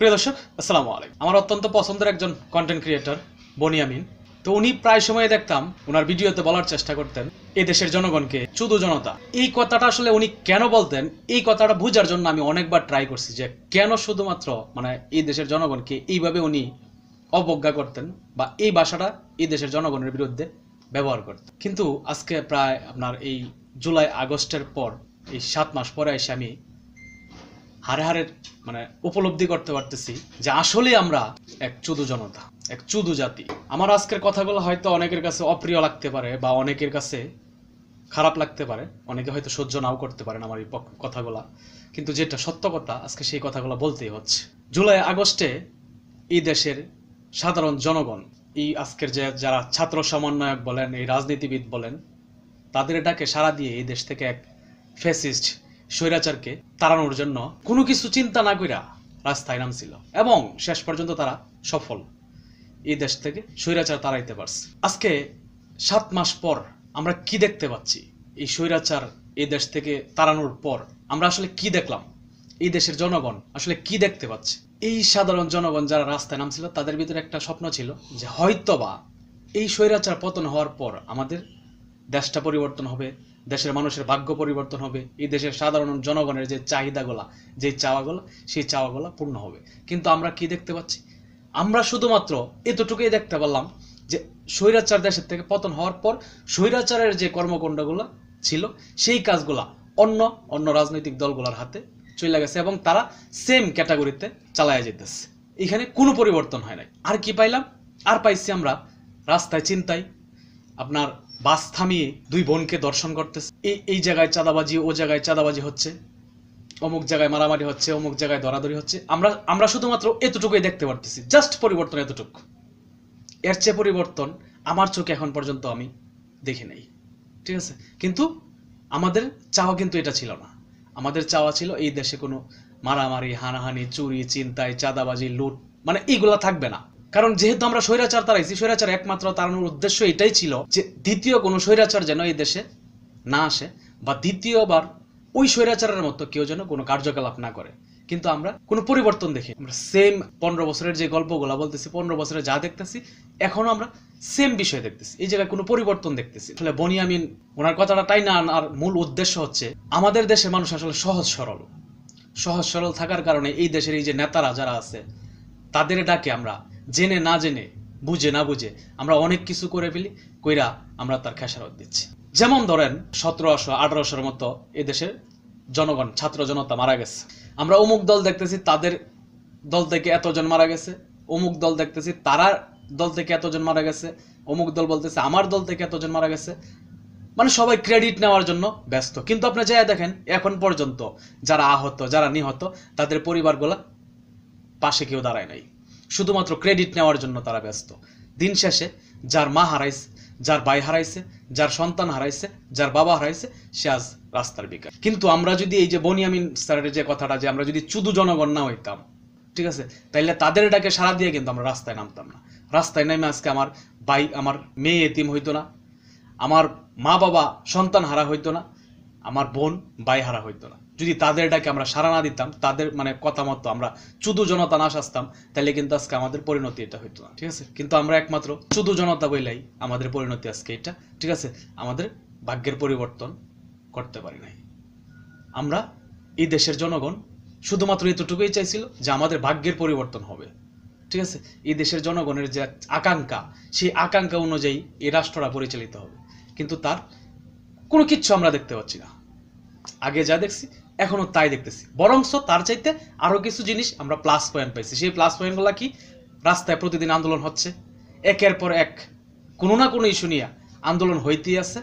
প্রিয় দর্শক, আসসালামু আলাইকুম। আমার অত্যন্ত পছন্দের একজন কন্টেন্ট ক্রিয়েটর বনিয়ামিন। তো উনি প্রায় সময় দেখতাম ওনার ভিডিওতে বলার চেষ্টা করতেন এই দেশের জনগণকে চুদু জনতা। এই কথাটা আসলে উনি কেন বলতেন, এই কথাটা বোঝার জন্য আমি অনেকবার ট্রাই করছি যে কেন শুধুমাত্র এই দেশের জনগণকে এইভাবে উনি অবজ্ঞা করতেন বা এই ভাষাটা এই দেশের জনগণের বিরুদ্ধে ব্যবহার করতেন। কিন্তু আজকে প্রায় আপনার এই জুলাই আগস্টের পর এই 7 মাস পরে এসে আমি হারে হারে উপলব্ধি করতে পারতেছি যে আসলে আমরা এক চুদু জনতা, এক চুদু জাতি। আমার আজকের কথাগুলো হয়তো অনেকের কাছে অপ্রিয় লাগতে পারে বা অনেকের কাছে খারাপ লাগতে পারে, অনেকে হয়তো সহ্য নাও করতে পারেন আমার এই কথাগুলা, কিন্তু যেটা সত্য কথা আজকে সেই কথাগুলো বলতেই হচ্ছে। জুলাই আগস্টে এই দেশের সাধারণ জনগণ, এই আজকের যে যারা ছাত্র সমন্বয়ক বলেন, এই রাজনীতিবিদ বলেন, তাদের ডাকে সাড়া দিয়ে এই দেশ থেকে এক ফ্যাসিস্ট স্বৈরাচারকে তাড়ানোর জন্য কোনো কিছু চিন্তা না কইরা রাস্তায় নামছিল এবং শেষ পর্যন্ত তারা সফল, এই দেশ থেকে স্বৈরাচার তাড়াইতে পারছে। আজকে 7 মাস পর আমরা কি দেখতে পাচ্ছি? এই স্বৈরাচার এই দেশ থেকে তাড়ানোর পর আমরা আসলে কি দেখলাম? এই দেশের জনগণ আসলে কি দেখতে পাচ্ছে? এই সাধারণ জনগণ যারা রাস্তায় নামছিল তাদের ভিতরে একটা স্বপ্ন ছিল যে হয়তোবা এই স্বৈরাচার পতন হওয়ার পর আমাদের দেশটা পরিবর্তন হবে, দেশের মানুষের ভাগ্য পরিবর্তন হবে, এই দেশের সাধারণ জনগণের যে চাহিদাগুলা, যে চাওয়াগুলো, সেই চাওয়াগুলো পূর্ণ হবে। কিন্তু আমরা কি দেখতে পাচ্ছি? আমরা শুধুমাত্র এতটুকুই দেখতে পারলাম যে স্বৈরাচার দেশের থেকে পতন হওয়ার পর স্বৈরাচারের যে কর্মকাণ্ডগুলো ছিল সেই কাজগুলা অন্য অন্য রাজনৈতিক দলগুলোর হাতে চলে গেছে এবং তারা সেম ক্যাটাগরিতে চালায়া যেতেছে। এখানে কোনো পরিবর্তন হয় নাই। আর কি পাইলাম? আর পাইছি আমরা রাস্তায় চিন্তাই, আপনার বাস থামিয়ে দুই বোনকে দর্শন করতেছে, এই জায়গায় চাঁদাবাজি, ও জায়গায় চাঁদাবাজি হচ্ছে, অমুক জায়গায় মারামারি হচ্ছে, অমুক জায়গায় দরাদরি হচ্ছে। আমরা শুধুমাত্র এতটুকুই দেখতে পারতেছি, জাস্ট পরিবর্তন এতটুকু। এর চেয়ে পরিবর্তন আমার চোখে এখন পর্যন্ত আমি দেখি নাই, ঠিক আছে? কিন্তু আমাদের চাওয়া কিন্তু এটা ছিল না। আমাদের চাওয়া ছিল এই দেশে কোনো মারামারি, হানাহানি, চুরি, চিন্তায়, চাঁদাবাজি, লুট এইগুলা থাকবে না। কারণ যেহেতু আমরা স্বৈরাচার তাড়াইছি, স্বৈরাচার একমাত্র তাড়ানোর উদ্দেশ্য এটাই ছিল যে দ্বিতীয় কোনো স্বৈরাচার যেন এই দেশে না আসে বা দ্বিতীয়বার ওই স্বৈরাচারের মতো কেউ যেন কোনো কার্যকলাপ না করে। কিন্তু আমরা কোনো পরিবর্তন দেখি, আমরা সেম 15 বছরের যে গল্পগুলা বলতেছি, 15 বছরে যা দেখতেছি এখনো আমরা সেম বিষয় দেখতেছি, এই জায়গায় কোনো পরিবর্তন দেখতেছি। আসলে বনিয়ামিন ওনার কথাটা তাই না, আর মূল উদ্দেশ্য হচ্ছে আমাদের দেশের মানুষ আসলে সহজ সরল থাকার কারণে এই দেশের এই যে নেতারা যারা আছে তাদের ডাকে আমরা জেনে না জেনে, বুঝে না বুঝে আমরা অনেক কিছু করে ফেলি, কইরা আমরা তার খেসারত দিচ্ছি। যেমন ধরেন 1700 1800-র মতো এদেশের জনগণ, ছাত্র জনতা মারা গেছে। আমরা অমুক দল দেখতেছি তাদের দল থেকে এতজন মারা গেছে, অমুক দল দেখতেছি তারা দল থেকে এতজন মারা গেছে, অমুক দল বলতেছে আমার দল থেকে এতজন মারা গেছে। সবাই ক্রেডিট নেওয়ার জন্য ব্যস্ত। কিন্তু আপনি যাই দেখেন এখন পর্যন্ত যারা আহত, যারা নিহত, তাদের পরিবারগুলা পাশে কেউ দাঁড়ায় নাই, শুধুমাত্র ক্রেডিট নেওয়ার জন্য তারা ব্যস্ত। দিন শেষে যার মা হারাইছে, যার ভাই হারাইছে, যার সন্তান হারাইছে, যার বাবা হারাইছে, সে আজ রাস্তার বেকার। কিন্তু আমরা যদি এই যে বনিয়ামিন স্যারের যে কথাটা, যে আমরা যদি চুদু জনগণ না হইতাম, ঠিক আছে, তাইলে তাদের ডাকে সাড়া দিয়ে কিন্তু আমরা রাস্তায় নামতাম না। রাস্তায় নেমে আজকে আমার ভাই, আমার মেয়ে এতিম হইতো না, আমার মা বাবা সন্তান হারা হইতো না, আমার বোন ভাই হারা হইতো না। যদি তাদের ডাকে আমরা সাড়া না দিতাম, তাদের কথা মতো আমরা চুদু জনতা না সাজতাম, তাহলে কিন্তু আজকে আমাদের পরিণতি এটা হইতো না, ঠিক আছে? কিন্তু আমরা একমাত্র চুদু জনতা বইলাই আমাদের পরিণতি আজকে এটা, ঠিক আছে? আমাদের ভাগ্যের পরিবর্তন করতে পারি নাই। আমরা এই দেশের জনগণ শুধুমাত্র এতটুকুই চাইছিল যে আমাদের ভাগ্যের পরিবর্তন হবে, ঠিক আছে? এই দেশের জনগণের যে আকাঙ্ক্ষা, সেই আকাঙ্ক্ষা অনুযায়ী এই রাষ্ট্রটা পরিচালিত হবে। কিন্তু তার কোনো কিচ্ছু আমরা দেখতে পাচ্ছি না। আগে যা দেখছি এখনো তাই দেখতেছি, বরংস তার চাইতে আরো কিছু জিনিস আমরা প্লাস পয়েন্ট পাইছি। সেই প্লাস পয়েন্টগুলো কি? রাস্তায় প্রতিদিন আন্দোলন হচ্ছে, একের পর এক কোনো না কোনো ইস্যু নিয়ে আন্দোলন হইতেই আছে।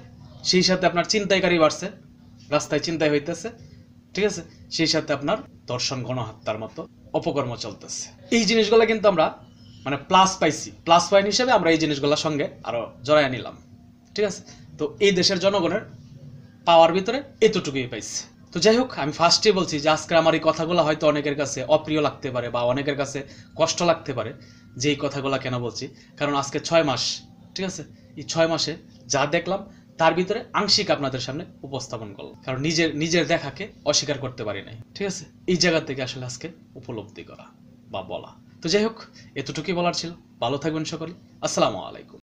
সেই সাথে আপনার ছিনতাইকারী বাড়ছে, রাস্তায় চিন্তাই হইতেছে, ঠিক আছে? সেই সাথে আপনার দর্শন, গণহত্যার মতো অপকর্ম চলতেছে। এই জিনিসগুলো কিন্তু আমরা প্লাস পাইছি, প্লাস পয়েন্ট হিসেবে আমরা এই জিনিসগুলোর সঙ্গে আরো জড়াইয়া নিলাম, ঠিক আছে? তো এই দেশের জনগণের পাওয়ার ভিতরে এতটুকুই পাইছে। তো যাই হোক, আমি ফার্স্টে বলছি যে আজকে আমার এই কথাগুলো হয়তো অনেকের কাছে অপ্রিয় লাগতে পারে বা অনেকের কাছে কষ্ট লাগতে পারে যে এই কথাগুলো কেন বলছি। কারণ আজকে 6 মাস, ঠিক আছে? এই 6 মাসে যা দেখলাম তার ভিতরে আংশিক আপনাদের সামনে উপস্থাপন করলাম, কারণ নিজের দেখাকে অস্বীকার করতে পারি নাই, ঠিক আছে? এই জায়গা থেকে আসলে আজকে উপলব্ধি করা। বা বলা। তো যাই হোক, এতটুকুই বলার ছিল। ভালো থাকবেন সকলে। আসসালামু আলাইকুম।